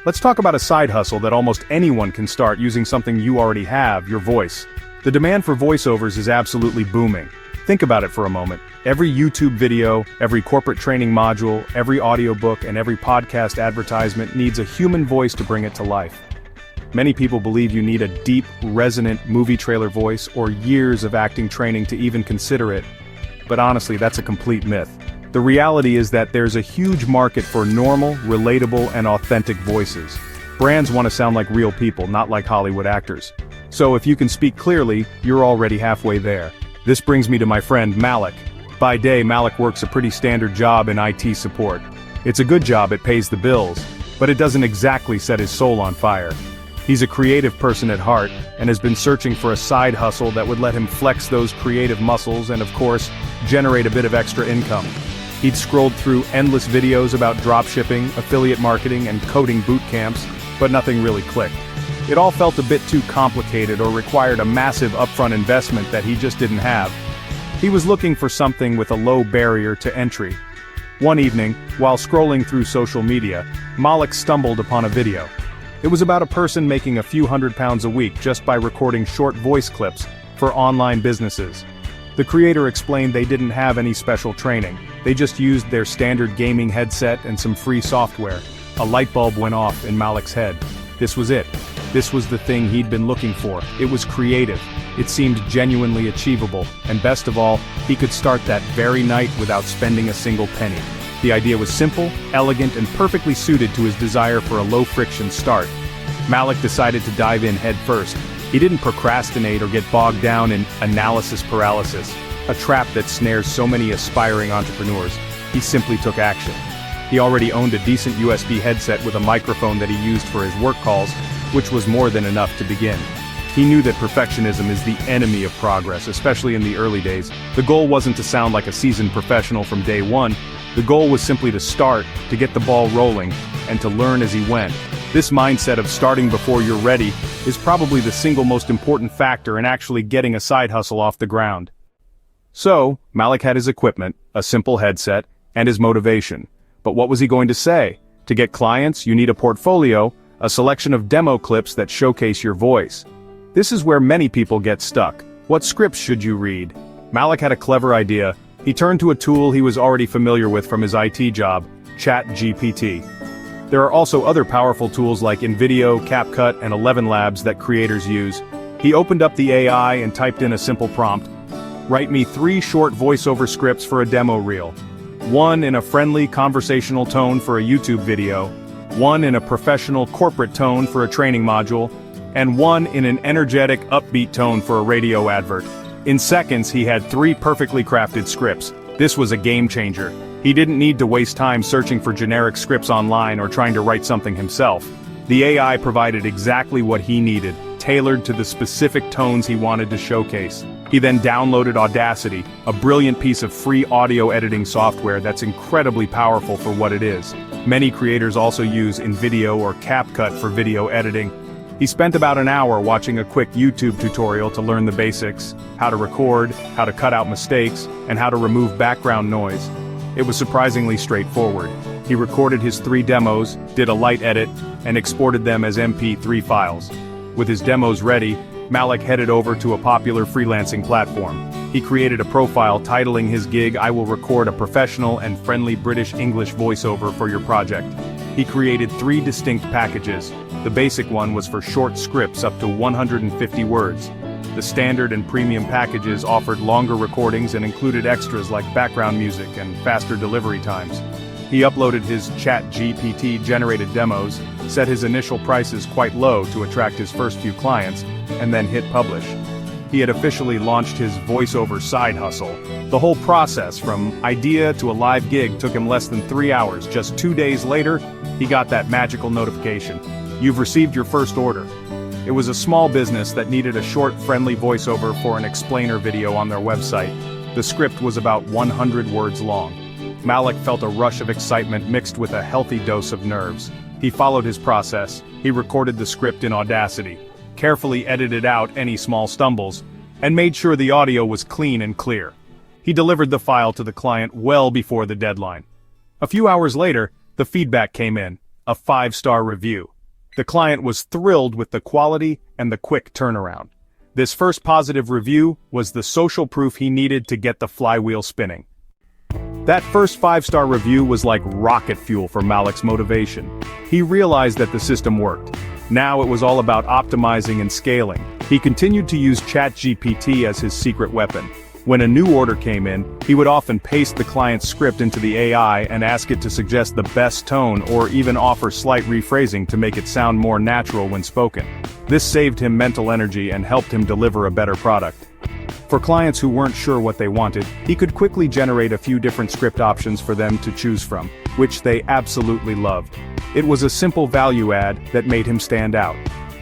Let's talk about a side hustle that almost anyone can start using something you already have, your voice. The demand for voiceovers is absolutely booming. Think about it for a moment. Every YouTube video, every corporate training module, every audiobook, and every podcast advertisement needs a human voice to bring it to life. Many people believe you need a deep, resonant movie trailer voice or years of acting training to even consider it. But honestly, that's a complete myth. The reality is that there's a huge market for normal, relatable, and authentic voices. Brands want to sound like real people, not like Hollywood actors. So if you can speak clearly, you're already halfway there. This brings me to my friend Malik. By day, Malik works a pretty standard job in IT support. It's a good job, it pays the bills, but it doesn't exactly set his soul on fire. He's a creative person at heart, and has been searching for a side hustle that would let him flex those creative muscles and, of course, generate a bit of extra income. He'd scrolled through endless videos about dropshipping, affiliate marketing, and coding boot camps, but nothing really clicked. It all felt a bit too complicated or required a massive upfront investment that he just didn't have. He was looking for something with a low barrier to entry. One evening, while scrolling through social media, Malik stumbled upon a video. It was about a person making a few £100s a week just by recording short voice clips for online businesses. The creator explained they didn't have any special training, they just used their standard gaming headset and some free software. A light bulb went off in Malik's head. This was it. This was the thing he'd been looking for. It was creative. It seemed genuinely achievable, and best of all, he could start that very night without spending a single penny. The idea was simple, elegant, and perfectly suited to his desire for a low-friction start. Malik decided to dive in head first. He didn't procrastinate or get bogged down in analysis paralysis, a trap that snares so many aspiring entrepreneurs. He simply took action. He already owned a decent USB headset with a microphone that he used for his work calls, which was more than enough to begin. He knew that perfectionism is the enemy of progress, especially in the early days. The goal wasn't to sound like a seasoned professional from day one. The goal was simply to start, to get the ball rolling, and to learn as he went. This mindset of starting before you're ready is probably the single most important factor in actually getting a side hustle off the ground. So, Malik had his equipment, a simple headset, and his motivation. But what was he going to say? To get clients, you need a portfolio, a selection of demo clips that showcase your voice. This is where many people get stuck. What scripts should you read? Malik had a clever idea. He turned to a tool he was already familiar with from his IT job, ChatGPT. There are also other powerful tools like InVideo, CapCut, and ElevenLabs that creators use. He opened up the AI and typed in a simple prompt. Write me 3 short voiceover scripts for a demo reel. 1 in a friendly conversational tone for a YouTube video. 1 in a professional corporate tone for a training module. And 1 in an energetic, upbeat tone for a radio advert. In seconds, he had 3 perfectly crafted scripts. This was a game changer. He didn't need to waste time searching for generic scripts online or trying to write something himself. The AI provided exactly what he needed, tailored to the specific tones he wanted to showcase. He then downloaded Audacity, a brilliant piece of free audio editing software that's incredibly powerful for what it is. Many creators also use InVideo or CapCut for video editing. He spent about an hour watching a quick YouTube tutorial to learn the basics, how to record, how to cut out mistakes, and how to remove background noise. It was surprisingly straightforward. He recorded his 3 demos, did a light edit, and exported them as MP3 files. With his demos ready, Malik headed over to a popular freelancing platform. He created a profile titling his gig, "I will record a professional and friendly British English voiceover for your project." He created 3 distinct packages. The basic one was for short scripts up to 150 words. The standard and premium packages offered longer recordings and included extras like background music and faster delivery times. He uploaded his ChatGPT-generated demos, set his initial prices quite low to attract his first few clients, and then hit publish. He had officially launched his voiceover side hustle. The whole process, from idea to a live gig, took him less than 3 hours. Just 2 days later, he got that magical notification. You've received your first order. It was a small business that needed a short, friendly voiceover for an explainer video on their website. The script was about 100 words long. Malik felt a rush of excitement mixed with a healthy dose of nerves. He followed his process. He recorded the script in Audacity, carefully edited out any small stumbles, and made sure the audio was clean and clear. He delivered the file to the client well before the deadline. A few hours later, the feedback came in. a 5-star review. The client was thrilled with the quality and the quick turnaround. This first positive review was the social proof he needed to get the flywheel spinning. That first 5-star review was like rocket fuel for Malik's motivation. He realized that the system worked. Now it was all about optimizing and scaling. He continued to use ChatGPT as his secret weapon. When a new order came in, he would often paste the client's script into the AI and ask it to suggest the best tone or even offer slight rephrasing to make it sound more natural when spoken. This saved him mental energy and helped him deliver a better product. For clients who weren't sure what they wanted, he could quickly generate a few different script options for them to choose from, which they absolutely loved. It was a simple value add that made him stand out.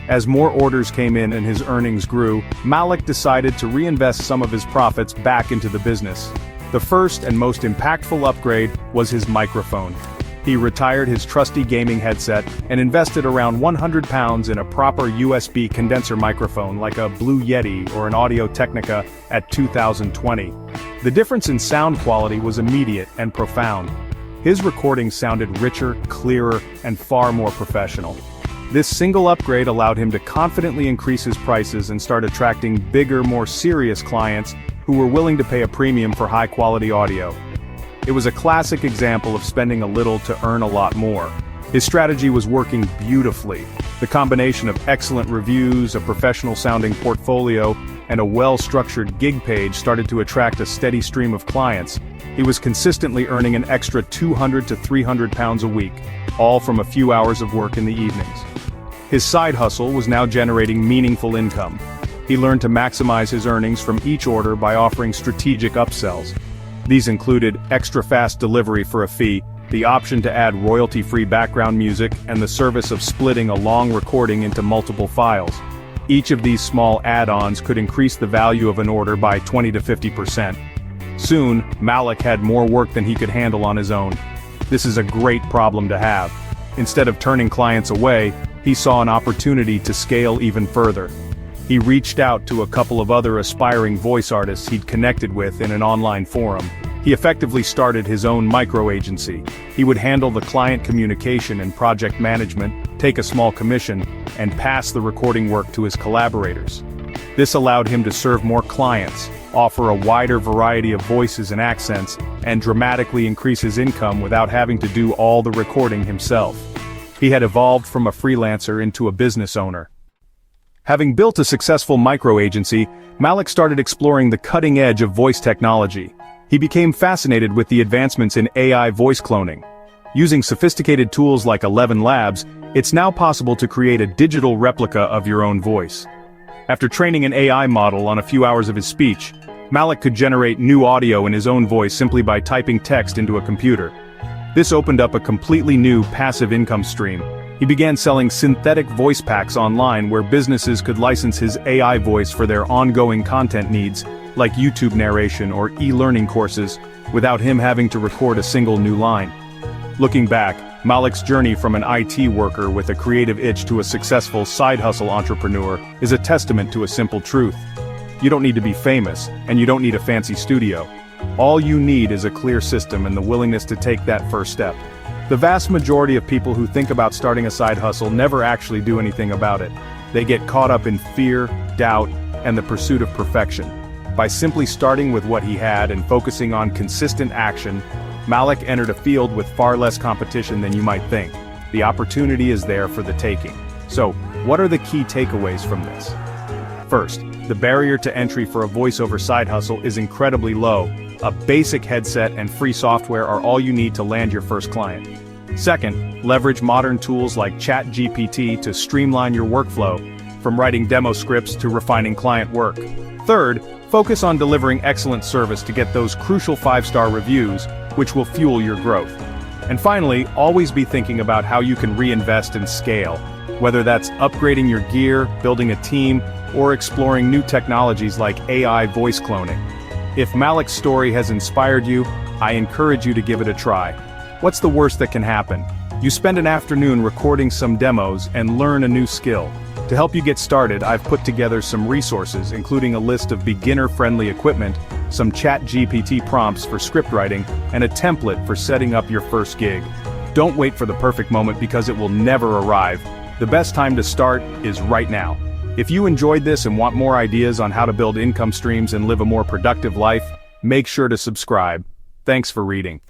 As more orders came in and his earnings grew, Malik decided to reinvest some of his profits back into the business. The first and most impactful upgrade was his microphone. He retired his trusty gaming headset and invested around £100 in a proper USB condenser microphone like a Blue Yeti or an Audio-Technica at 2020. The difference in sound quality was immediate and profound. His recordings sounded richer, clearer, and far more professional. This single upgrade allowed him to confidently increase his prices and start attracting bigger, more serious clients who were willing to pay a premium for high-quality audio. It was a classic example of spending a little to earn a lot more. His strategy was working beautifully. The combination of excellent reviews, a professional-sounding portfolio, and a well-structured gig page started to attract a steady stream of clients. He was consistently earning an extra £200 to £300 a week, all from a few hours of work in the evenings. His side hustle was now generating meaningful income. He learned to maximize his earnings from each order by offering strategic upsells. These included extra fast delivery for a fee, the option to add royalty-free background music, and the service of splitting a long recording into multiple files. Each of these small add-ons could increase the value of an order by 20 to 50%. Soon, Malik had more work than he could handle on his own. This is a great problem to have. Instead of turning clients away, he saw an opportunity to scale even further. He reached out to a couple of other aspiring voice artists he'd connected with in an online forum. He effectively started his own micro-agency. He would handle the client communication and project management, take a small commission, and pass the recording work to his collaborators. This allowed him to serve more clients, offer a wider variety of voices and accents, and dramatically increase his income without having to do all the recording himself. He had evolved from a freelancer into a business owner. Having built a successful micro-agency, Malik started exploring the cutting edge of voice technology. He became fascinated with the advancements in AI voice cloning. Using sophisticated tools like ElevenLabs, it's now possible to create a digital replica of your own voice. After training an AI model on a few hours of his speech, Malik could generate new audio in his own voice simply by typing text into a computer. This opened up a completely new passive income stream. He began selling synthetic voice packs online where businesses could license his AI voice for their ongoing content needs, like YouTube narration or e-learning courses, without him having to record a single new line. Looking back, Malik's journey from an IT worker with a creative itch to a successful side-hustle entrepreneur is a testament to a simple truth. You don't need to be famous, and you don't need a fancy studio. All you need is a clear system and the willingness to take that first step. The vast majority of people who think about starting a side hustle never actually do anything about it. They get caught up in fear, doubt, and the pursuit of perfection. By simply starting with what he had and focusing on consistent action, Malik entered a field with far less competition than you might think. The opportunity is there for the taking. So, what are the key takeaways from this? First, the barrier to entry for a voiceover side hustle is incredibly low. A basic headset and free software are all you need to land your first client. Second, leverage modern tools like ChatGPT to streamline your workflow, from writing demo scripts to refining client work. Third, focus on delivering excellent service to get those crucial 5-star reviews, which will fuel your growth. And finally, always be thinking about how you can reinvest and scale, whether that's upgrading your gear, building a team, or exploring new technologies like AI voice cloning. If Malik's story has inspired you, I encourage you to give it a try. What's the worst that can happen? You spend an afternoon recording some demos and learn a new skill. To help you get started, I've put together some resources, including a list of beginner-friendly equipment, some ChatGPT prompts for script writing, and a template for setting up your first gig. Don't wait for the perfect moment because it will never arrive. The best time to start is right now. If you enjoyed this and want more ideas on how to build income streams and live a more productive life, make sure to subscribe. Thanks for reading.